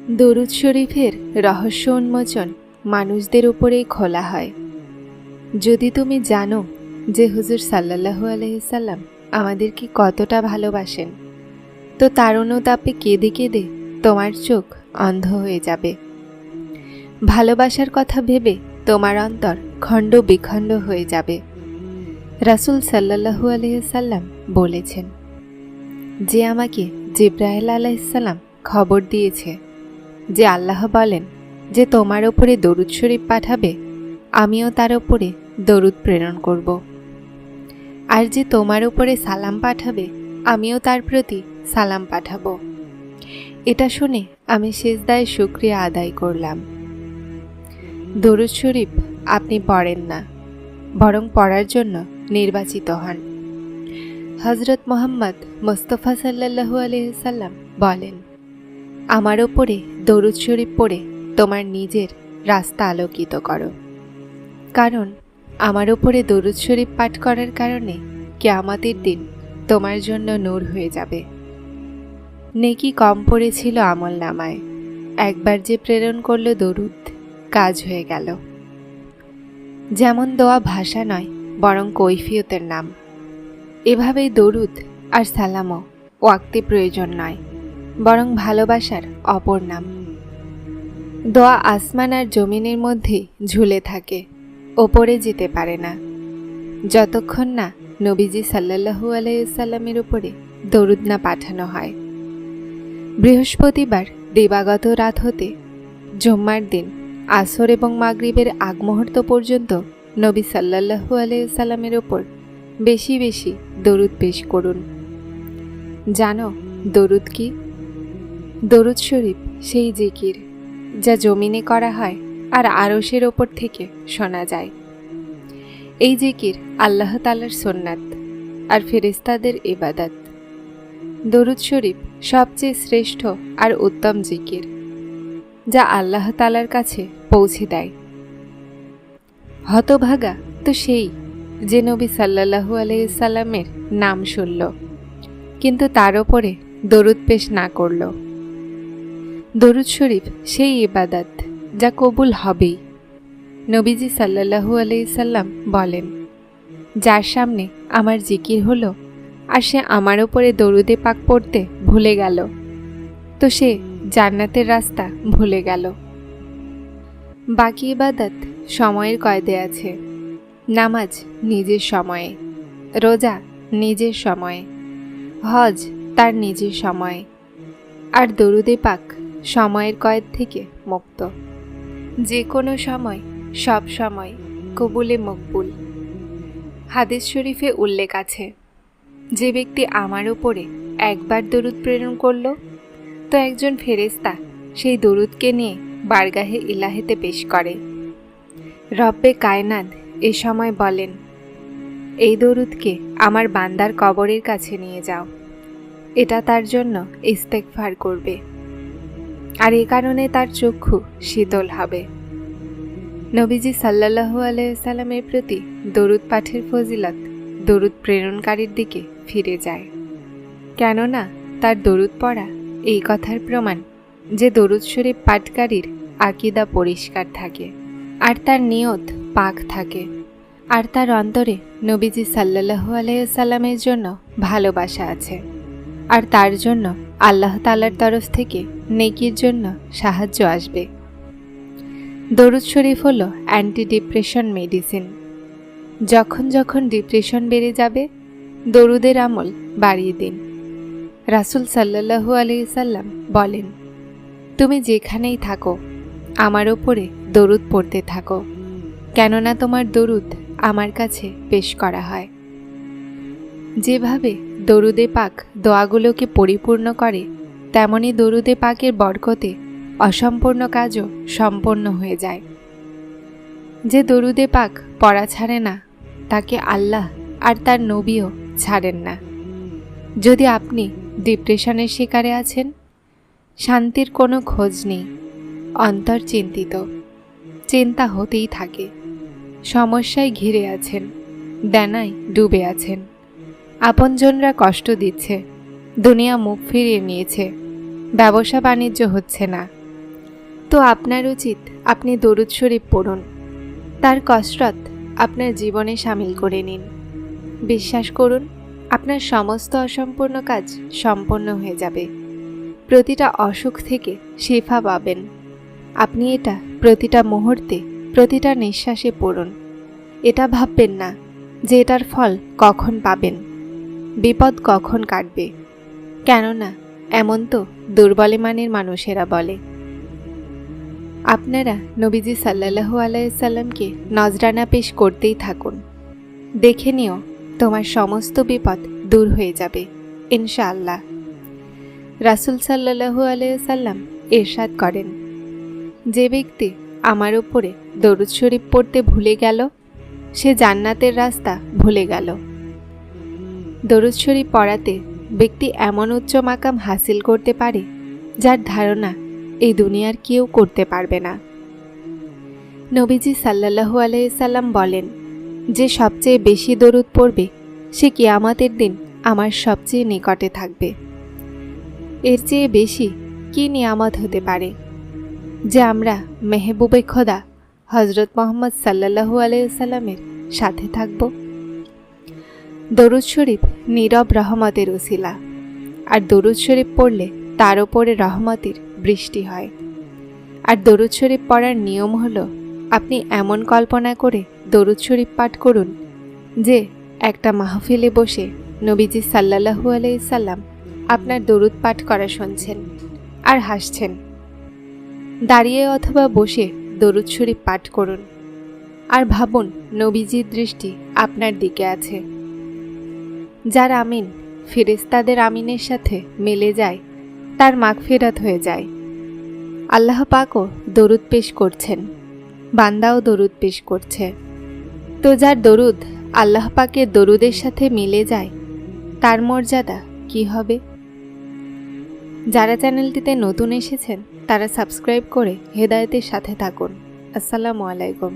দরুদ শরীফের রহস্য উন্মোচন মানুষদের উপরেই খোলা হয়। যদি তুমি জানো যে হুজুর সাল্লাল্লাহু আলাইহি সাল্লাম আমাদেরকে কতটা ভালোবাসেন, তো তার অনুতাপে কেঁদে কেঁদে তোমার চোখ অন্ধ হয়ে যাবে। ভালোবাসার কথা ভেবে তোমার অন্তর খণ্ড বিখণ্ড হয়ে যাবে। রাসূল সাল্লাল্লাহু আলাইহি সাল্লাম বলেছেন, যে আমাকে জিবরাইল আলাইহিস সালাম খবর দিয়েছে যে আল্লাহ বলেন যে তোমার ওপরে দরুদ শরীফ পাঠাবে, আমিও তার ওপরে দরুদ প্রেরণ করব। আর যে তোমার ওপরে সালাম পাঠাবে, আমিও তার প্রতি সালাম পাঠাবো। এটা শুনে আমি সিজদায় শুকরিয়া আদায় করলাম। দরুদ শরীফ আপনি পড়েন না, বরং পড়ার জন্য নির্বাচিত হন। হযরত মুহাম্মদ মুস্তাফা সাল্লাল্লাহু আলাইহি সাল্লাম বলেন, আমার ওপরে দরুদ শরীফ পড়ে তোমার নিজের রাস্তা আলোকিত করো, কারণ আমার ওপরে দরুদ শরীফ পাঠ করার কারণে কিয়ামতের দিন তোমার জন্য নূর হয়ে যাবে। নেকি কম পড়েছিল আমল নামায়, একবার যে প্রেরণ করলো দরুদ, কাজ হয়ে গেল। যেমন দোয়া ভাষা নয়, বরং কৈফিয়তের নাম। এভাবেই দরুদ আর সালামও ওয়াক্তে প্রয়োজন নয়, বরং ভালোবাসার অপর নাম। দোয়া আসমান আর জমিনের মধ্যে ঝুলে থাকে, ওপরে যেতে পারে না, যতক্ষণ না নবীজি সাল্লাল্লাহু আলাইহি সাল্লামের উপরে দরুদ না পাঠানো হয়। বৃহস্পতিবার দিবাগত রাত হতে জুম্মার দিন আসর এবং মাগরিবের আগ মুহূর্ত পর্যন্ত নবী সাল্লাল্লাহু আলাইহি সাল্লামের ওপর বেশি বেশি দরুদ পেশ করুন। জানো দরুদ কি? দরুদ শরীফ সেই জিকির যা জমিনে করা হয় আর আরশের ওপর থেকে শোনা যায়। এই জিকির আল্লাহ তাআলার সুন্নাত আর ফেরেশতাদের ইবাদত। দরুদ শরীফ সবচেয়ে শ্রেষ্ঠ আর উত্তম জিকির, যা আল্লাহ তাআলার কাছে পৌঁছে দেয়। হতভাগা তো সেই যে নবী সাল্লাল্লাহু আলাইহি সাল্লামের নাম শুনল কিন্তু তার ওপরে দরুদ পেশ না করল। দরুদ শরীফ সেই ইবাদত যা কবুল হবেই। নবীজি সাল্লাল্লাহু আলাইহি সাল্লাম বলেন, যার সামনে আমার জিকির হলো আর সে আমার ওপরে দরুদে পাক পড়তে ভুলে গেল, তো সে জান্নাতের রাস্তা ভুলে গেল। বাকি ইবাদত সময়ের কয়দে আছে। নামাজ নিজের সময়ে, রোজা নিজের সময়ে, হজ তার নিজের সময়ে, আর দরুদে পাক সময়ের কয়েদ থেকে মুক্ত। যে কোনো সময়, সব সময় কবুলে মকবুল। হাদিস শরীফে উল্লেখ আছে, যে ব্যক্তি আমার উপরে একবার দরুদ প্রেরণ করল, তো একজন ফেরেশতা সেই দরুদকে নিয়ে বারগাহে ইলাহেতে পেশ করে। রব্বে কায়নাত এ সময় বলেন, এই দরুদকে আমার বান্দার কবরের কাছে নিয়ে যাও, এটা তার জন্য ইস্তেগফার করবে, আর এ কারণে তার চক্ষু শীতল হবে। নবীজি সাল্লাল্লাহু আলাইহি সাল্লামের প্রতি দরুদ পাঠের ফজিলত দরুদ প্রেরণকারীর দিকে ফিরে যায়, কেননা তার দরুদ পড়া এই কথার প্রমাণ যে দরুদ শরীফ পাঠকারীর আকীদা পরিষ্কার থাকে, আর তার নিয়ত পাক থাকে, আর তার অন্তরে নবীজি সাল্লাল্লাহু আলাইহি সাল্লামের জন্য ভালোবাসা আছে, আর তার জন্য আল্লাহ তাআলার তরফ থেকে নেকির জন্য সাহায্য আসবে। দরুদ শরীফ হলো অ্যান্টি ডিপ্রেশন মেডিসিন। যখন যখন ডিপ্রেশন বেড়ে যাবে, দরুদের আমল বাড়িয়ে দিন। রাসূল সাল্লাল্লাহু আলাইহি সাল্লাম বলেন, তুমি যেখানেই থাকো আমার ওপরে দরুদ পড়তে থাকো, কেননা তোমার দরুদ আমার কাছে পেশ করা হয়। যেভাবে দরুদে পাক দোয়াগুলোকে পরিপূর্ণ করে, তেমনি দরুদে পাকের বরকতে অসম্পূর্ণ কাজও সম্পন্ন হয়ে যায়। যে দরুদে পাক পড়া ছাড়ে না, তাকে আল্লাহ আর তার নবীও ছাড়েন না। যদি আপনি ডিপ্রেশনের শিকারে আছেন, শান্তির কোনো খোঁজ নেই, অন্তর চিন্তিত, চিন্তা হতেই থাকে, সমস্যায় ঘিরে আছেন, দেনায় ডুবে আছেন, আপনজনরা কষ্ট দিচ্ছে, দুনিয়া মুখ ফিরিয়ে নিয়েছে, ব্যবসা বাণিজ্য হচ্ছে না, তো আপনার উচিত আপনি দরুদ শরীফ পড়ুন, তার কসরত আপনার জীবনে সামিল করে নিন। বিশ্বাস করুন, আপনার সমস্ত অসম্পূর্ণ কাজ সম্পন্ন হয়ে যাবে। প্রতিটা অসুখ থেকে শিফা পাবেন। আপনি এটা প্রতিটা মুহূর্তে, প্রতিটা নিঃশ্বাসে পড়ুন। এটা ভাববেন না যে এটার ফল কখন পাবেন, বিপদ কখন কাটবে। কেননা এমন তো দুর্বলে মানের মানুষেরা বলে। আপনারা নবীজি সাল্লাল্লাহু আলাইহি সাল্লামকে নজরানা পেশ করতেই থাকুন। দেখে নিও তোমার সমস্ত বিপদ দূর হয়ে যাবে ইনশাআল্লাহ। রাসূল সাল্লাল্লাহু আলাইহি সাল্লাম ইরশাদ করেন, যে ব্যক্তি আমার উপরে দরুদ শরীফ পড়তে ভুলে গেল, সে জান্নাতের রাস্তা ভুলে গেল। দরুদ শরীফ পড়াতে ব্যক্তি এমন উচ্চ মাকাম হাসিল করতে পারে যার ধারণা এই দুনিয়ার কেউ করতে পারবে না। নবীজি সাল্লাল্লাহু আলাইহি সাল্লাম বলেন, যে সবচেয়ে বেশি দরুদ পড়বে সে কিয়ামতের দিন আমার সবচেয়ে নিকটে থাকবে। এর চেয়ে বেশি কি নিয়ামত হতে পারে যে আমরা মেহবুবে খোদা হজরত মুহাম্মদ সাল্লাল্লাহু আলাইহি সাল্লামের সাথে থাকব। দরুদ শরীফ নীরব রহমতের উসিলা, আর দরুদ শরীফ পড়লে তার ওপরে রহমতের বৃষ্টি হয়। আর দরুদ শরীফ পড়ার নিয়ম হলো, আপনি এমন কল্পনা করে দরুদ শরীফ পাঠ করুন যে একটা মাহফিলে বসে নবীজি সাল্লাল্লাহু আলাইহি সাল্লাম আপনার দরুদ পাঠ করা শুনছেন আর হাসছেন। দাঁড়িয়ে অথবা বসে দরুদ শরীফ পাঠ করুন আর ভাবুন নবীজির দৃষ্টি আপনার দিকে আছে। যার আমিন ফেরেশতাদের আমিনের সাথে মিলে যায়, তার মাগফিরাত হয়ে যায়। আল্লাহ পাকও দরুদ পেশ করছেন, বান্দাও দরুদ পেশ করছে। তো যার দরুদ আল্লাহ পাকের দরুদের সাথে মিলে যায়, তার মর্যাদা কি হবে? যারা চ্যানেলটিতে নতুন এসেছেন তারা সাবস্ক্রাইব করে হেদায়েতের সাথে থাকুন। আসসালামু আলাইকুম।